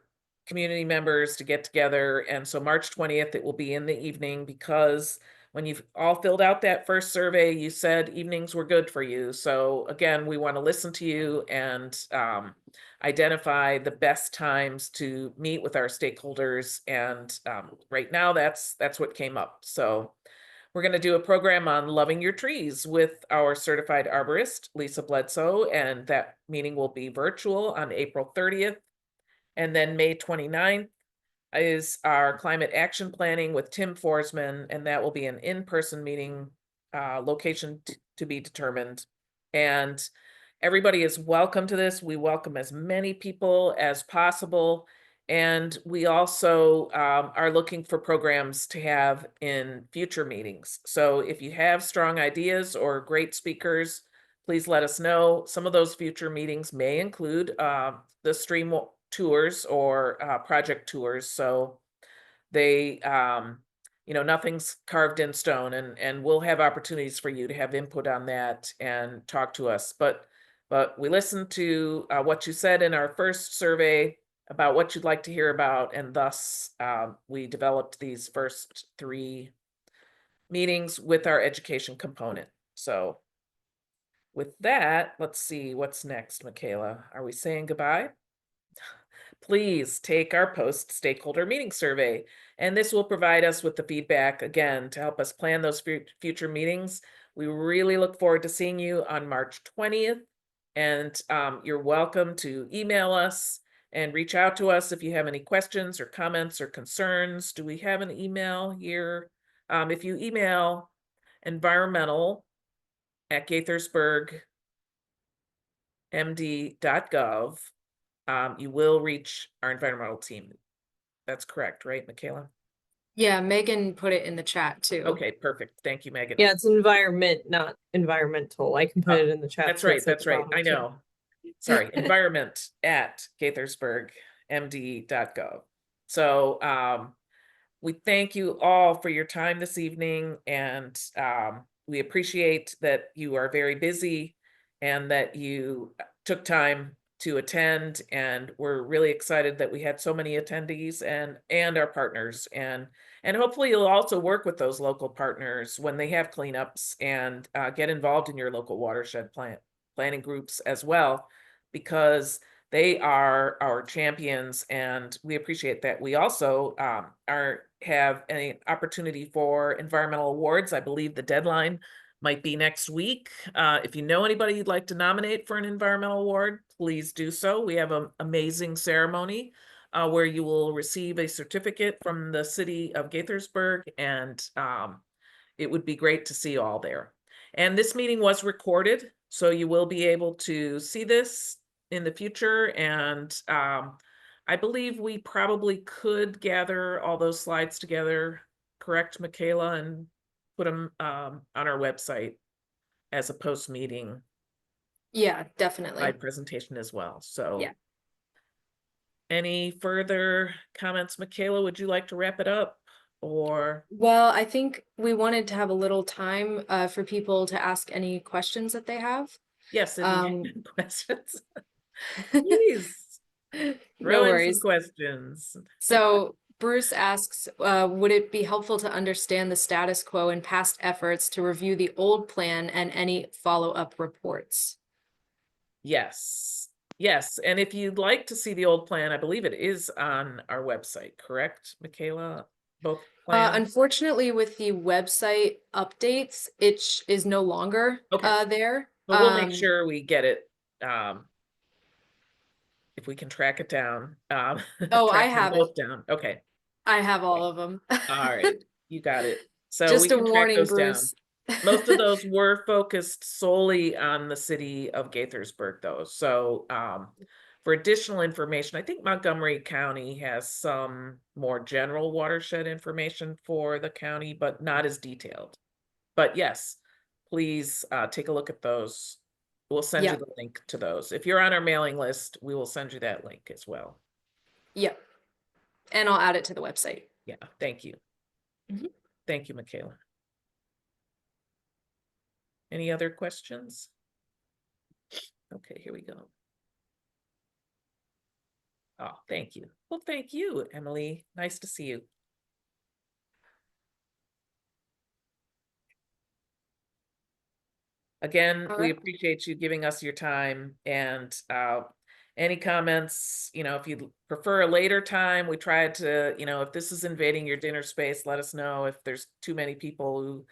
community members to get together. And so March 20th, it will be in the evening, because when you've all filled out that first survey, you said evenings were good for you. So again, we want to listen to you and identify the best times to meet with our stakeholders. And right now, that's what came up. So we're going to do a program on loving your trees with our certified arborist, Lisa Bledsoe, and that meeting will be virtual on April 30th. And then May 29th is our climate action planning with Tim Forsman, and that will be an in-person meeting, location to be determined. And everybody is welcome to this. We welcome as many people as possible. And we also are looking for programs to have in future meetings. So if you have strong ideas or great speakers, please let us know. Some of those future meetings may include the stream tours or project tours. So they, nothing's carved in stone, and we'll have opportunities for you to have input on that and talk to us. But we listened to what you said in our first survey about what you'd like to hear about, and thus we developed these first 3 meetings with our education component. So with that, let's see what's next, Michaela. Are we saying goodbye? Please take our post stakeholder meeting survey, and this will provide us with the feedback again to help us plan those future meetings. We really look forward to seeing you on March 20th, and you're welcome to email us and reach out to us if you have any questions or comments or concerns. Do we have an email here? If you email environmental@gaithersburgmd.gov, you will reach our environmental team. That's correct, right, Michaela? Yeah, Megan put it in the chat too. Okay, perfect. Thank you, Megan. Yeah, it's environment, not environmental. I can put Oh, it in the chat. That's so right, it's at that's the right. bottom I too. know. Sorry, environment at gaithersburgmd.gov. So we thank you all for your time this evening, and we appreciate that you are very busy and that you took time to attend, and we're really excited that we had so many attendees and our partners, and hopefully you'll also work with those local partners when they have cleanups, and get involved in your local watershed planning groups as well, because they are our champions, and we appreciate that. We also have an opportunity for environmental awards. I believe the deadline might be next week. If you know anybody you'd like to nominate for an environmental award, please do so. We have an amazing ceremony where you will receive a certificate from the city of Gaithersburg, and it would be great to see you all there. And this meeting was recorded, so you will be able to see this in the future. And I believe we probably could gather all those slides together, correct, Michaela, and put them on our website as a post-meeting Yeah, definitely. slide presentation as well. So Yeah. any further comments, Michaela? Would you like to wrap it up? Or Well, I think we wanted to have a little time for people to ask any questions that they have. yes, any Um, questions? Please No throw in some worries. questions. So Bruce asks, would it be helpful to understand the status quo and past efforts to review the old plan and any follow-up reports? Yes, yes. And if you'd like to see the old plan, I believe it is on our website, correct, Michaela? Both plans? Unfortunately, with the website updates, it is no longer Okay. there. But we'll make sure we get it, if we can track it down. Oh, I track them have it. both down. Okay. I have all of them. All right. You got it. So we Just a can track warning, those down. Bruce. Most of those were focused solely on the city of Gaithersburg, though. So for additional information, I think Montgomery County has some more general watershed information for the county, but not as detailed. But yes, please take a look at those. We'll send you Yeah. the link to those. If you're on our mailing list, we will send you that link as well. Yep. And I'll add it to the website. Yeah, thank you. Mhm. Thank you, Michaela. Any other questions? Okay, here we go. Oh, thank you. Well, thank you, Emily. Nice to see you. Again, All we right. appreciate you giving us your time, and any comments, if you'd prefer a later time, we tried to, if this is invading your dinner space, let us know. If there's too many people who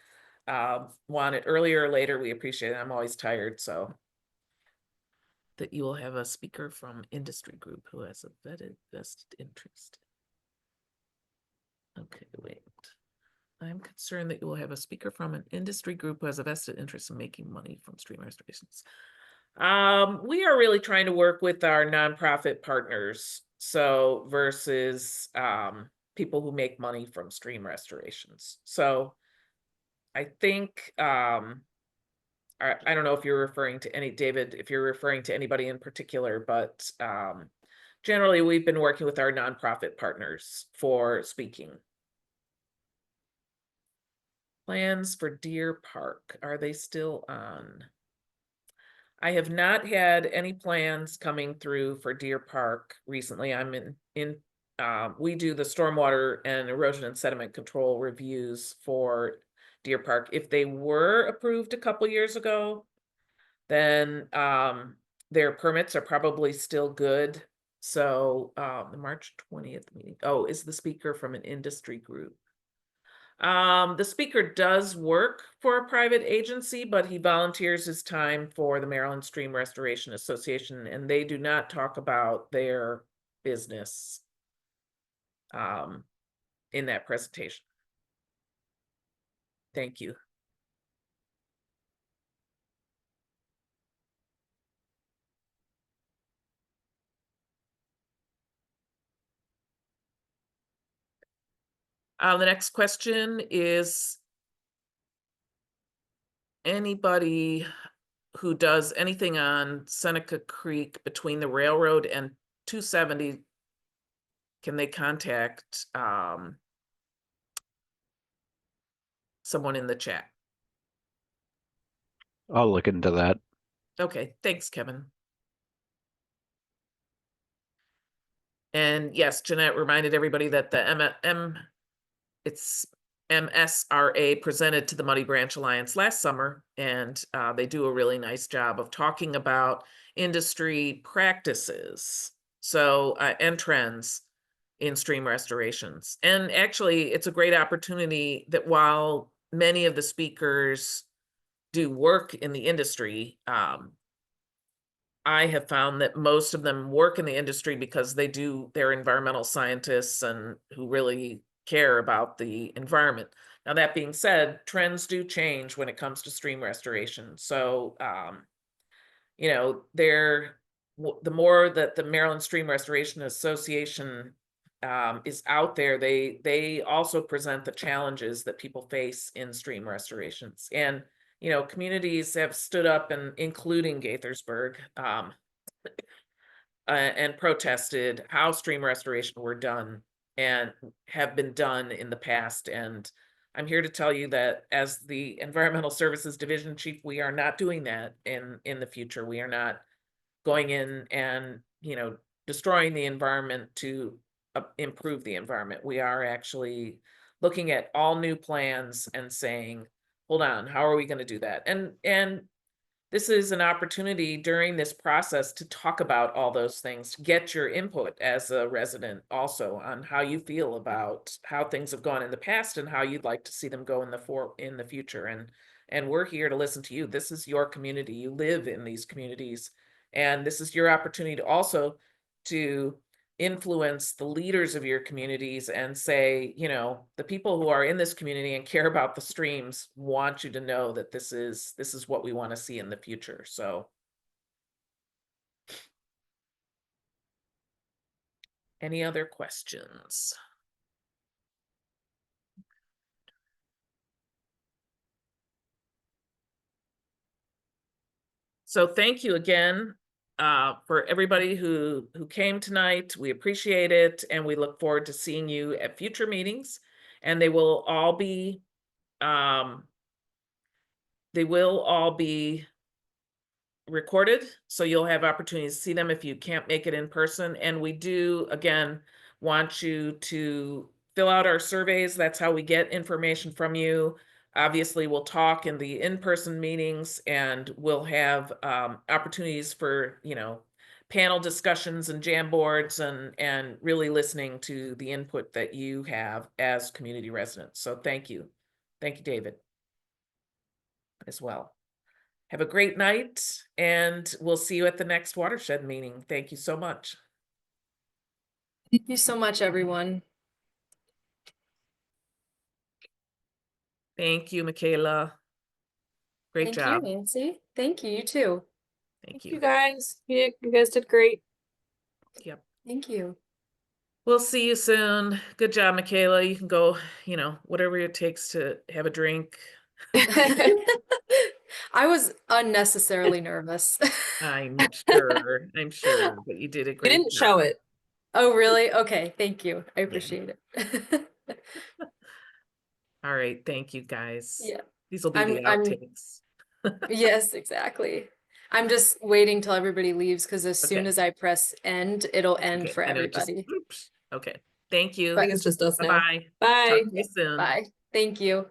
want it earlier or later, we appreciate it. I'm always tired, so. That you will have a speaker from industry group who has a vested interest. Okay, wait. I'm concerned that you will have a speaker from an industry group who has a vested interest in making money from stream restorations. We are really trying to work with our nonprofit partners, so versus people who make money from stream restorations. So I think I don't know if you're referring to David, if you're referring to anybody in particular, but generally we've been working with our nonprofit partners for speaking. Plans for Deer Park, are they still on? I have not had any plans coming through for Deer Park recently. I'm we do the stormwater and erosion and sediment control reviews for Deer Park. If they were approved a couple years ago, then their permits are probably still good. So the March 20th meeting, is the speaker from an industry group. The speaker does work for a private agency, but he volunteers his time for the Maryland Stream Restoration Association, and they do not talk about their business in that presentation. Thank you. The next question is, anybody who does anything on Seneca Creek between the railroad and 270, can they contact someone in the chat? I'll look into that. Okay, thanks, Kevin. And yes, Jeanette reminded everybody that the it's MSRA presented to the Muddy Branch Alliance last summer, and they do a really nice job of talking about industry practices, so and trends in stream restorations. And actually, it's a great opportunity that while many of the speakers do work in the industry, I have found that most of them work in the industry because they're environmental scientists and who really care about the environment. Now, that being said, trends do change when it comes to stream restoration. So, you know, the more that the Maryland Stream Restoration Association is out there, they also present the challenges that people face in stream restorations. And you know, communities have stood up, and including Gaithersburg, and protested how stream restoration were done and have been done in the past. And I'm here to tell you that as the Environmental Services Division Chief, we are not doing that in the future. We are not going in and, you know, destroying the environment to improve the environment. We are actually looking at all new plans and saying, hold on, how are we going to do that? And this is an opportunity during this process to talk about all those things, to get your input as a resident also on how you feel about how things have gone in the past and how you'd like to see them go in the future. And we're here to listen to you. This is your community. You live in these communities, and this is your opportunity to also to influence the leaders of your communities and say, you know, the people who are in this community and care about the streams want you to know that this is what we want to see in the future. So any other questions? So thank you again for everybody who came tonight. We appreciate it, and we look forward to seeing you at future meetings. And they will all be recorded, so you'll have opportunities to see them if you can't make it in person. And we do, again, want you to fill out our surveys. That's how we get information from you. Obviously, we'll talk in the in-person meetings, and we'll have opportunities for, you know, panel discussions and jam boards, and really listening to the input that you have as community residents. So thank you. Thank you, David, as well. Have a great night, and we'll see you at the next Watershed meeting. Thank you so much. Thank you so much, everyone. Thank you, Michaela. Great Thank job. you, Nancy. Thank you. You too. Thank You you. guys. You guys did great. Yep. Thank you. We'll see you soon. Good job, Michaela. You can go, you know, whatever it takes to have a drink. I was unnecessarily nervous. I'm sure, but you did a You great didn't job. show it. Oh, really? Okay. Thank you. I appreciate it. All right. Thank you, guys. Yeah. These will be the outtakes. Yes, exactly. I'm just waiting till everybody leaves because as soon Okay. as I press end, it'll end Okay, for and it just, everybody. oops. Okay. Thank you. I think it's just us now. Bye-bye. Bye. Talk to you soon. Bye. Thank you.